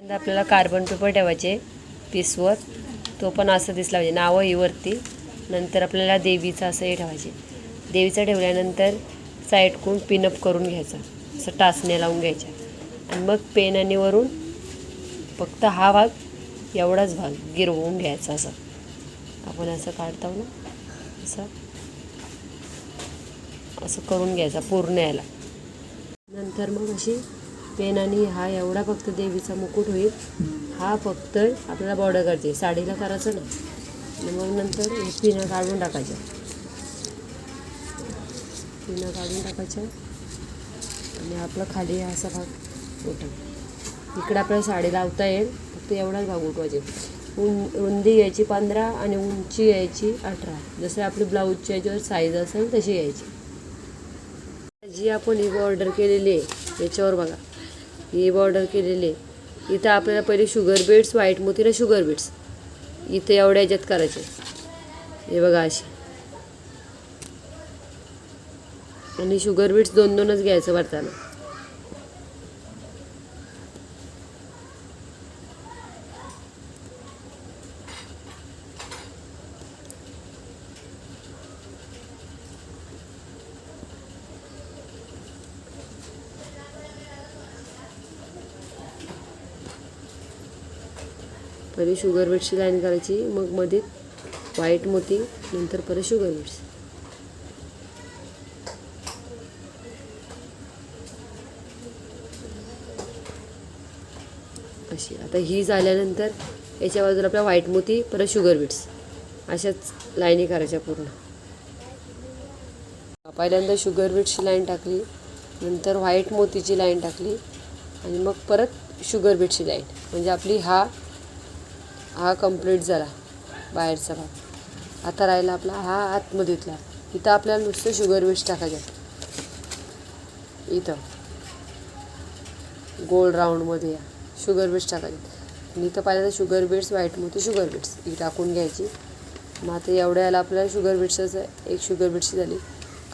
आपल्याला carbon paper ठेवायचे पीसवर, तो पण असं दिसला पाहिजे, नावं ही वरती. नंतर आपल्याला देवीचं असं हे ठेवायचे. देवीचं ठेवल्यानंतर साईडकडून पिनअप करून घ्यायचा, असं टाचण्या लावून घ्यायच्या. आणि मग पेन आणि वरून फक्त हा भाग, एवढाच भाग गिरवून घ्यायचा. असं आपण असं काढतो ना, असं असं करून घ्यायचा पूर्ण याला. नंतर मग अशी पेन आणि हा एवढा फक्त देवीचा मुकुट होईल. हा फक्त आपल्याला बॉर्डर करते, साडीला करायचं ना. आणि मग नंतर हे पिनं काढून टाकायच्या, पिनं काढून टाकायच्या. आणि आपला खाली असा भाग उठा. इकडे आपल्याला साडी लावता येईल, फक्त एवढाच भाग उठवायचे. रुंदी यायची 15 आणि उंची यायची 18. जसं आपली ब्लाऊजची याच्यावर साईज असेल तशी यायची. जी आपण ही बॉर्डर केलेली आहे याच्यावर बघा, ही बॉर्डर केलेली आहे. इथं आपल्याला पहिले शुगर बीड्स, व्हाईट मोतीला शुगर बीड्स इथं एवढ्या ह्याच्यात करायचे. हे बघा अशी. आणि शुगर बीड्स 2-2च घ्यायचं भरताना. पहिले शुगर बीड्सची लाईन करायची, मग मध्ये व्हाईट मोती, नंतर परत शुगर बीड्स. अशी. आता ही झाल्यानंतर याच्या बाजूला आपल्या व्हाईट मोती, परत शुगर बीड्स, अशाच लाईनी करायच्या पूर्ण. पहिल्यांदा शुगर बीड्सची लाईन टाकली, नंतर व्हाईट मोतीची लाईन टाकली, आणि मग परत शुगर बीड्सची लाईन. म्हणजे आपली हा कंप्लीट झाला बाहेरचा भाग. आता राहिला आपला हा आतमध्येतला. इथं आपल्याला नुसतं शुगर बीड्स टाकायचे. इथं गोल राऊंडमध्ये या शुगर बीड्स टाकायचे. आणि इथं पहिल्यांदा शुगर बीड्स, व्हाईट मोती, शुगर बीड्स ही टाकून घ्यायची. मग आता एवढ्या याला आपल्याला शुगर बीड्सच एक शुगर बीड्सची झाली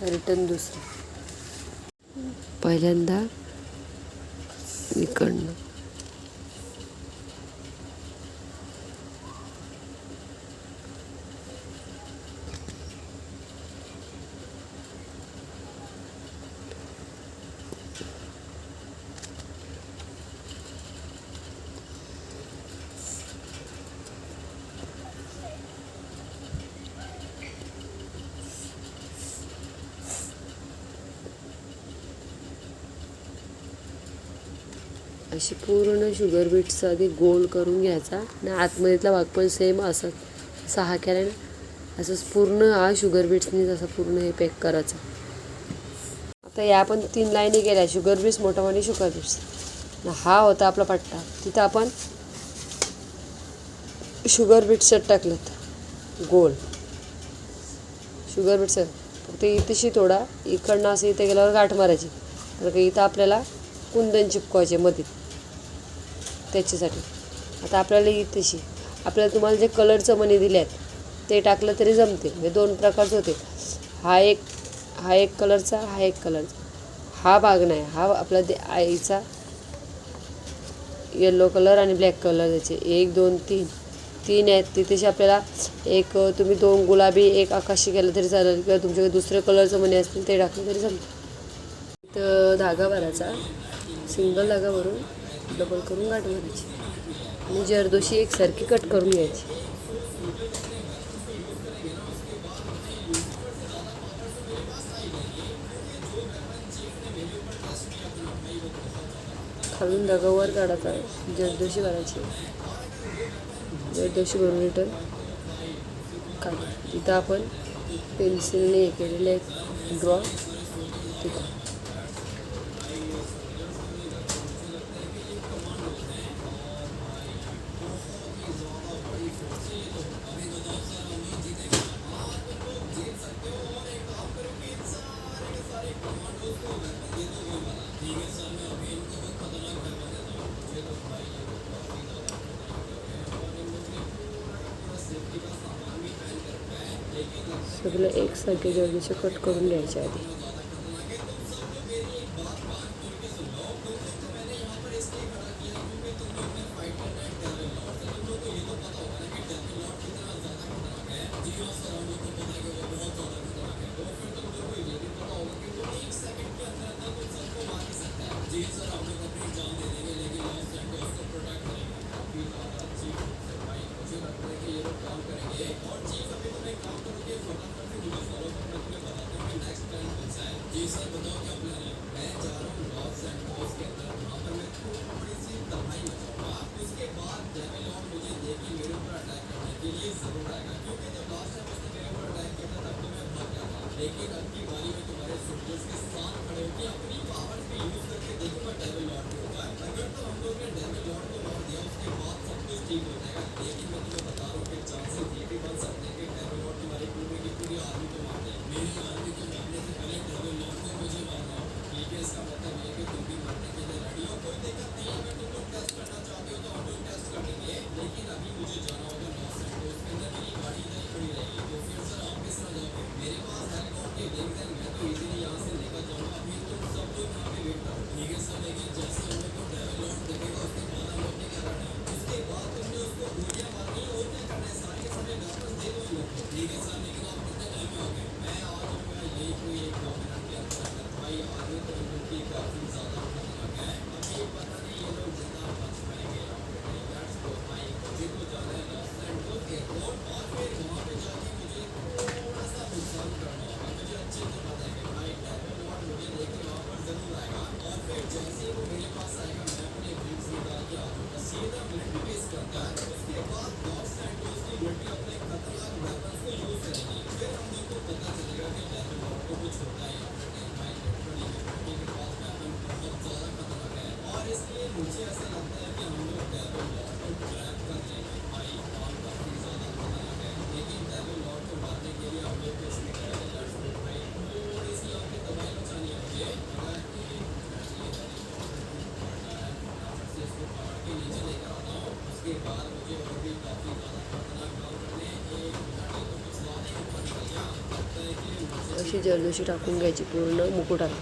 का रिटर्न दुसरी. पहिल्यांदा इकडनं अशी पूर्ण शुगर बीट्सचा आधी गोल करून घ्यायचा. आणि आतमध्येतला भाग पण सेम असं 6 केला ना, असंच पूर्ण हा शुगर बीट्सनी जसं पूर्ण हे पॅक करायचं. आता या आपण 3 लाईनी केल्या, शुगर बीट्स, मोठावाली शुगर बीट्स. हा होता आपला पट्टा, तिथं आपण शुगर बीट्सच टाकलेत गोल. शुगर बीट्स फक्त इथेशी थोडा इकडनं असं इथे गेल्यावर गाठ मारायची. तर इथं आपल्याला कुंदन चिपकवायचे मध्ये त्याच्यासाठी. आता आपल्याला इथेशी आपल्याला तुम्हाला जे कलरचं मणी दिले आहेत ते टाकलं तरी जमते. म्हणजे 2 प्रकारचे होते. हा एक कलरचा, हा एक कलरचा. हा भाग नाही, हा आपला आईचा येलो कलर आणि ब्लॅक कलर द्यायचे. 1 2 3 आहेत. तिथेशी आपल्याला एक तुम्ही 2 गुलाबी, 1 आकाशी केलं तरी चालेल, किंवा तुमच्याकडे दुसरे कलरचं मणी असतील ते टाकलं तरी जमतं. इथं धागा भरायचा, सिंगल धागा भरून डबल करून गाठ भरायची. आणि जरदोशी एकसारखी कट करून घ्यायची. खालून धागा वर काढायचा, जरदोशी भरायची. जरदोशी भरून रिटर्न काढ. तिथं आपण पेन्सिलने हे केलेले आहेत ड्रॉ, तिथं सगळं एकसारखे जरदोशी कट करून घ्यायचे आधी. अशी जरदोशी टाकून घ्यायची पूर्ण मुकुटाला.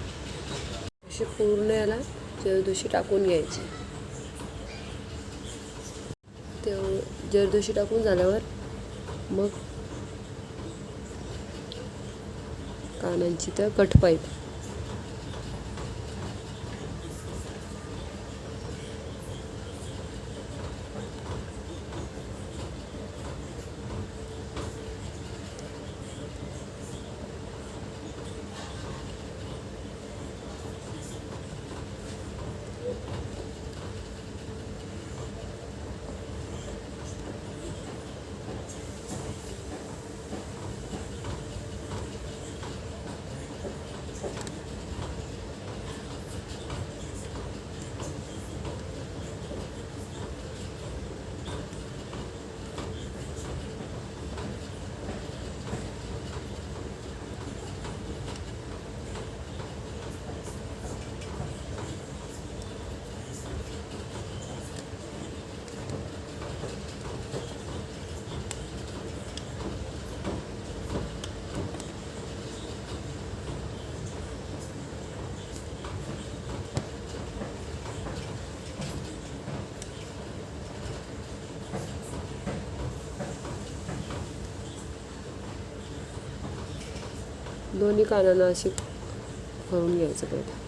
अशी पूर्ण याला जरदोशी टाकून घ्यायची. ते जरदोशी टाकून झाल्यावर मग कानांची तर कटपाईप. दोन्ही कानांना अशी करून घ्यायचं पहिलं.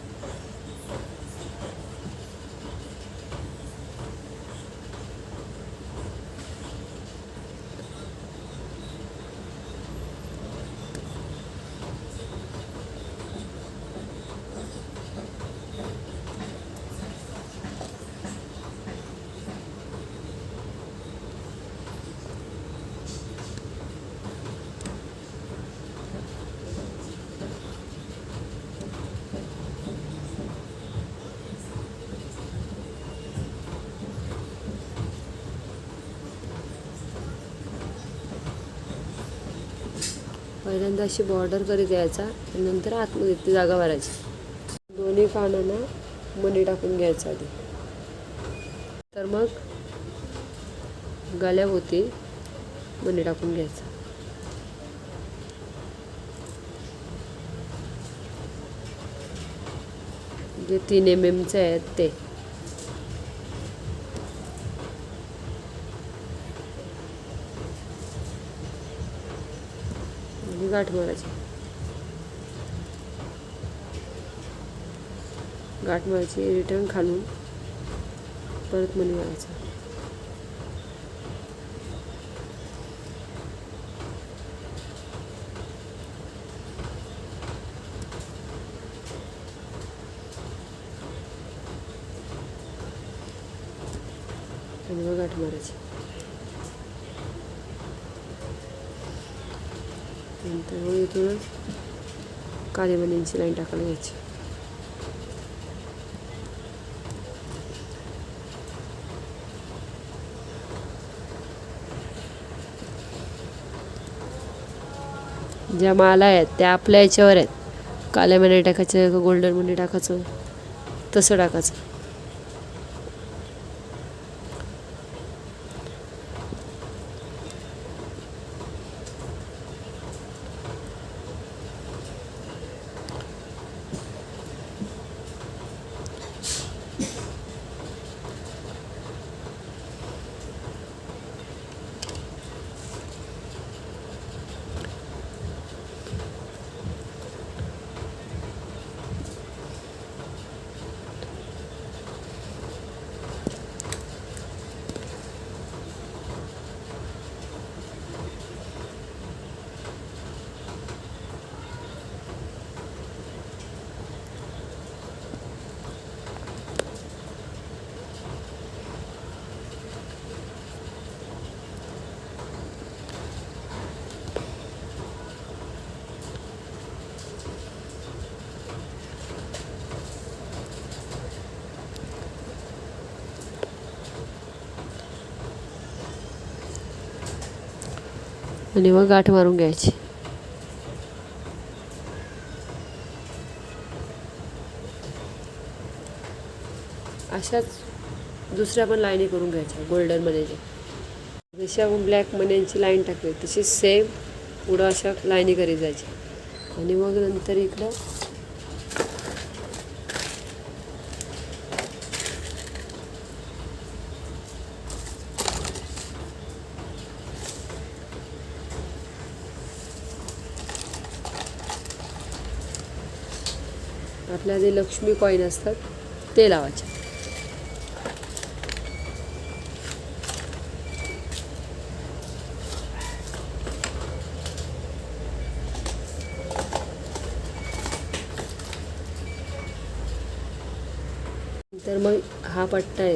पहिल्यांदा अशी बॉर्डर करीत यायचा आणि नंतर आतमध्ये ती जागा भरायची. दोन्ही कानांना मणी टाकून घ्यायचा आधी. तर मग गळ्याभोवती मणी टाकून घ्यायचा. जे 3 mm आहेत ते. गाठ मारायची. गाठ मारायची, रिटर्न खालून परत मणी मारायचा. आणि मग गाठ मारायची. नंतर मग इथूनच काळी मण्यांची लाईन टाकायला घ्यायची. ज्या माला आहेत त्या आपल्या याच्यावर आहेत. काळ्या मणी टाकायचं का गोल्डन मणी टाकायचं तसं टाकायचं. आणि मग गाठ मारून घ्यायची. अशाच दुसऱ्या पण लाईनी करून घ्यायच्या गोल्डन मण्याच्या. जशी आपण ब्लॅक मण्यांची लाईन टाकली तशी सेम पुढं अशा लाईनी करीत जायची. आणि मग नंतर इकडं आपल्या जे लक्ष्मी कॉईन असतात ते लावायचे. तर मग हा पट्टा आहे,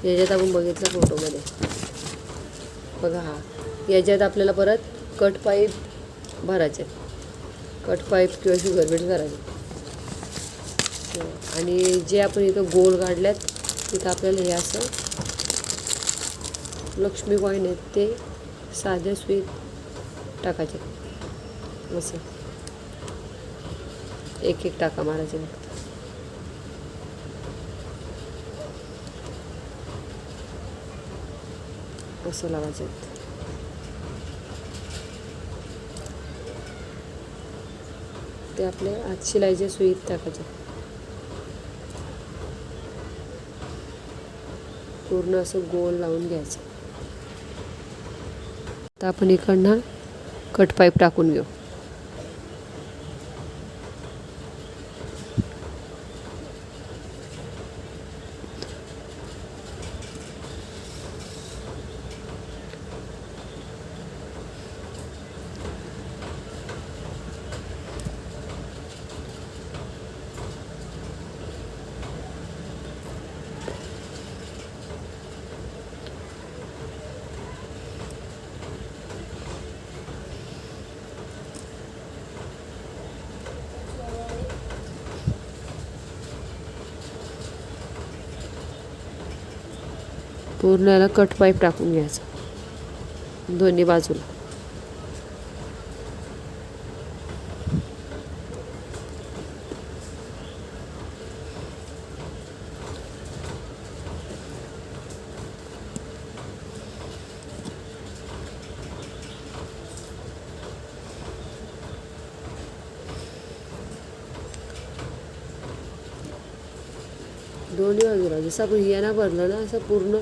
याच्यात आपण बघितला फोटोमध्ये बघा. हा याच्यात आपल्याला परत कट पाईप भरायचे, कट पाईप किंवा शुगर बीट करायचे. आणि जे आपण इथं गोल काढल्यात तिथं आपल्याला हे असं लक्ष्मी कॉईन आहेत ते साधे सुईत टाकायचे. असं एक एक टाका मारायचे. फक्त असं लावायचे. ते आपले आत शिलाईच्या सुईत टाकायचे. पूर्ण असं गोल लावून घ्यायचं. आता आपण इकडनं कट पाईप टाकून घेऊ. पूर्ण याला कट पाईप टाकून घ्यायचा दोन्ही बाजूला. दोन्ही बाजूला जसं आपण याना भरलं ना असं पूर्ण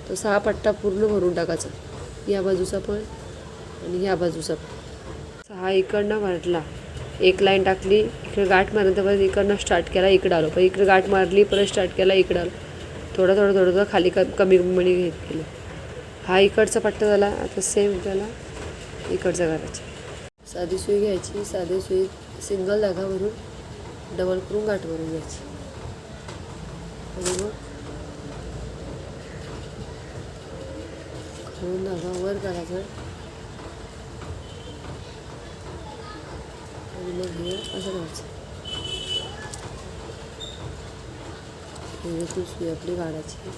तसा हा पट्टा पूर्ण भरून टाकायचा. या बाजूचा पण आणि या बाजूचा पण. हा इकडनं भरला, एक लाईन टाकली, इकडे गाठ मारली, परत इकडनं स्टार्ट केला, इकडं आलो, पण इकडे गाठ मारली, परत स्टार्ट केला, इकडं आलो, थोडं थोडं थोडं थोडं खाली कमी कमी घेत गेलं. हा इकडचा पट्टा झाला. आता सेम त्याला इकडचा करायचा. साधी सुई घ्यायची, साधी सुई सिंगल धागा भरून डबल करून गाठ भरून घ्यायची. आणि मग खालून धागा वर करायचा आणि मग हे असं करायचं. हे सुई आपली काढायची.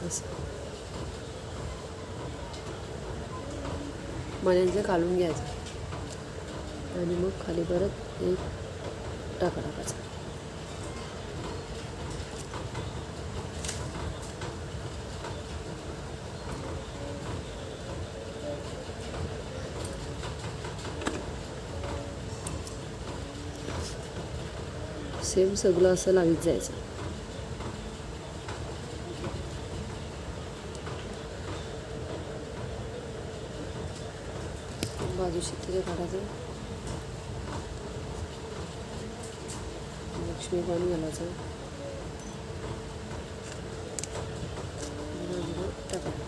असं मण्यांचं काढून घ्यायचं आणि मग खाली परत एक टाका टाकायचा. सेम सगळं असं लावीत जायचं. बाजू शिट्टीचं काढायचं, लक्ष्मी कॉईन घालायचं, टाकायचं.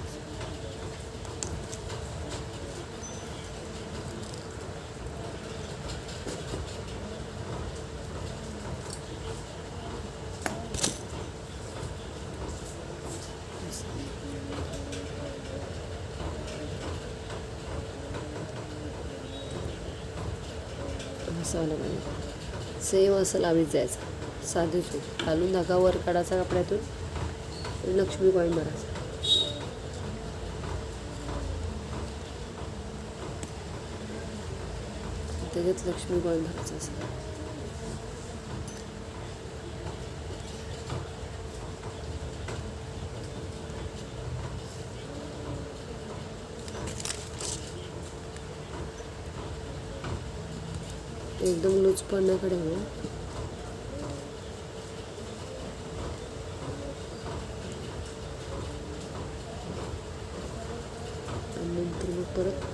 असं आलं पाहिजे. सेम असं लावीत जायचं. साधी सुई घालून धागा वर काढायचा कपड्यातून, लक्ष्मी कॉईन भरायचा. त्याच्यात लक्ष्मी कॉईन भरायचं असं. एकदम लूज पण नाही काढायचं. आणि नंतर मग परत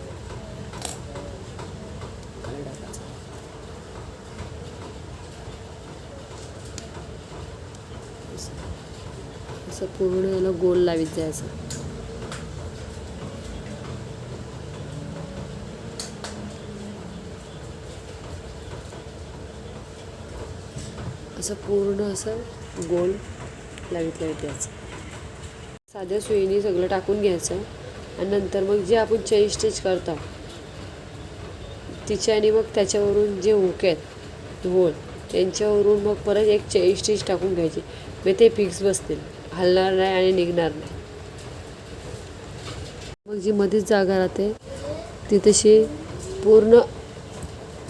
टाकायचं. असं पूर्ण याला गोल लावीत जायचं. असं पूर्ण असं गोल लावीत यायचं. साध्या सुईने सगळं टाकून घ्यायचं. आणि नंतर मग जे आपण चेन स्टिच करतो तिच्याने मग त्याच्यावरून जे हुक आहेत होल त्यांच्यावरून मग परत एक चेन स्टिच टाकून घ्यायची. मग ते फिक्स बसतील, हलणार नाही आणि निघणार नाही. मग जी मध्येच जागा राहते ती तशी पूर्ण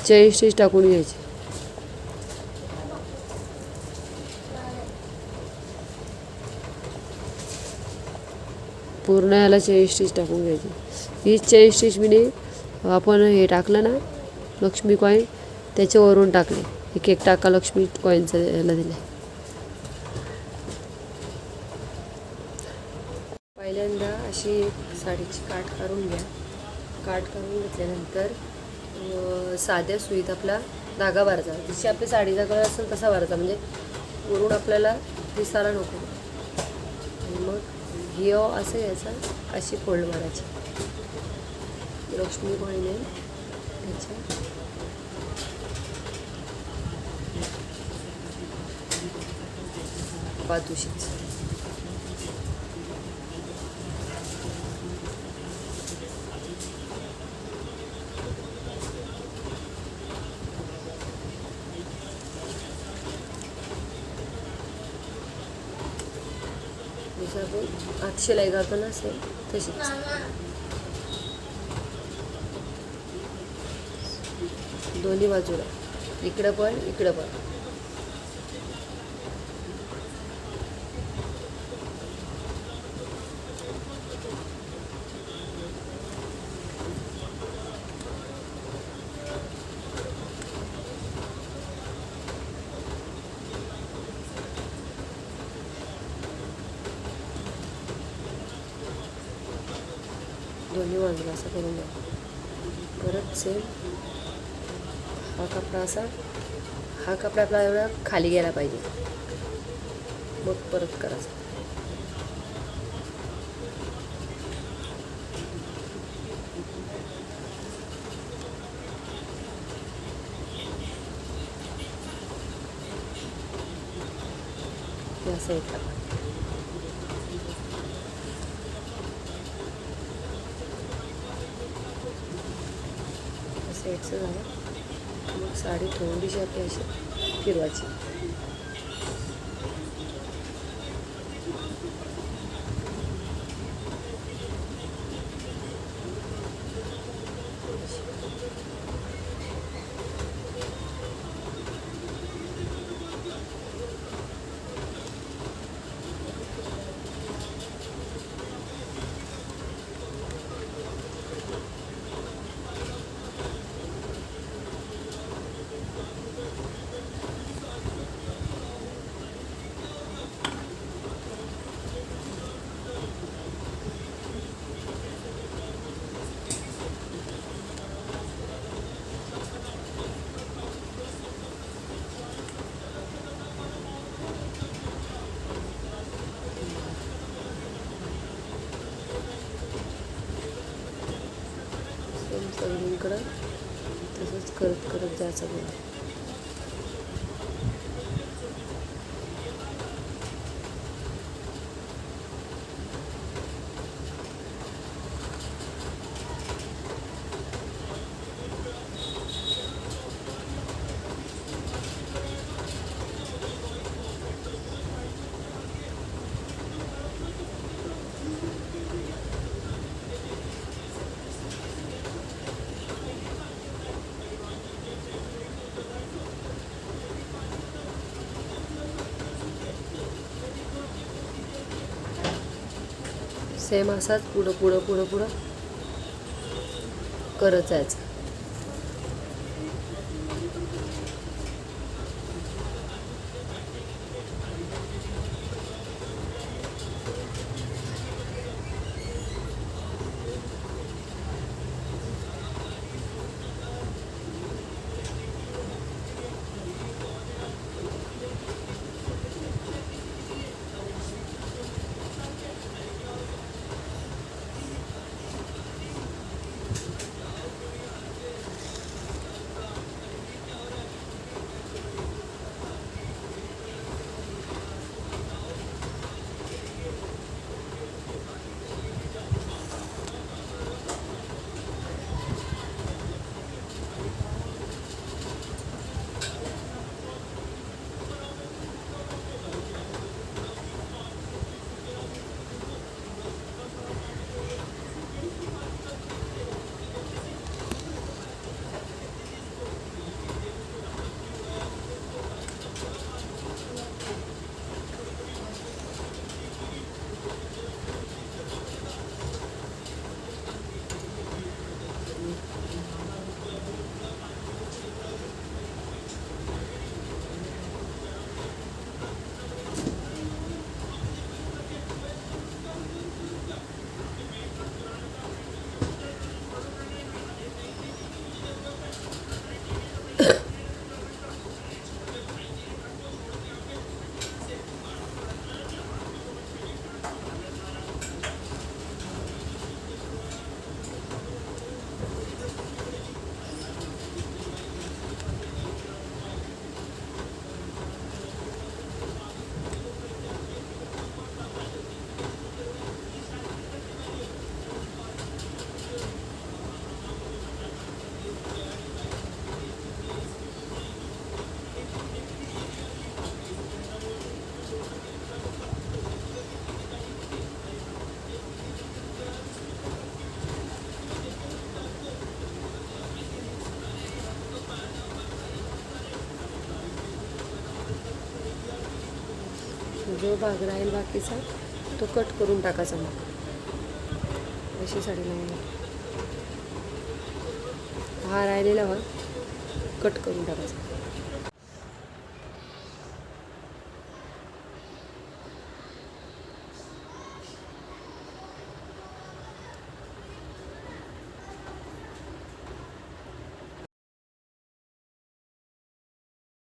चेन स्टिच टाकून घ्यायची. पूर्ण याला चेन स्टिच टाकून घ्यायची. ही चेन स्टिच मी आपण हे टाकलं ना लक्ष्मी कॉईन त्याच्यावरून टाकले. एक टाका लक्ष्मी कॉईनचं याला दिले. पहिल्यांदा अशी साडीची काठ काढून घ्या. काठ काढून घेतल्यानंतर साध्या सुईत आपला धागा भरायचा. जशी आपली साडीचा कलर असेल तसा भरायचा, म्हणजे वरून आपल्याला दिसायला नको. आणि मग घेऊ असं घ्यायचं, अशी फोल्ड मारायची. लक्ष्मी कॉईन आहे त्याच्या बाजूशीच जसं आपण आत शिलाई करतो ना असेल तशीच. दोन्ही बाजूला इकडं पण इकडं पण. दोन्ही बाजूला असं करून द्या. परत सेम हा कपडा आपला एवढा खाली गेला पाहिजे. मग परत करायचं. असं एक टाका. सेटचं झालं. मग साडी थोडीशी आपली अशी फिरवायची. सगळीकडं तसंच करत करत जायचं. सेम असाच पुढं पुढं पुढं पुढं करत जायचं. जो भाग राहील बाकीचा तो कट करून टाकायचा. मग अशी साडी लावून हा राहिलेला भाग कट करून टाकायचा.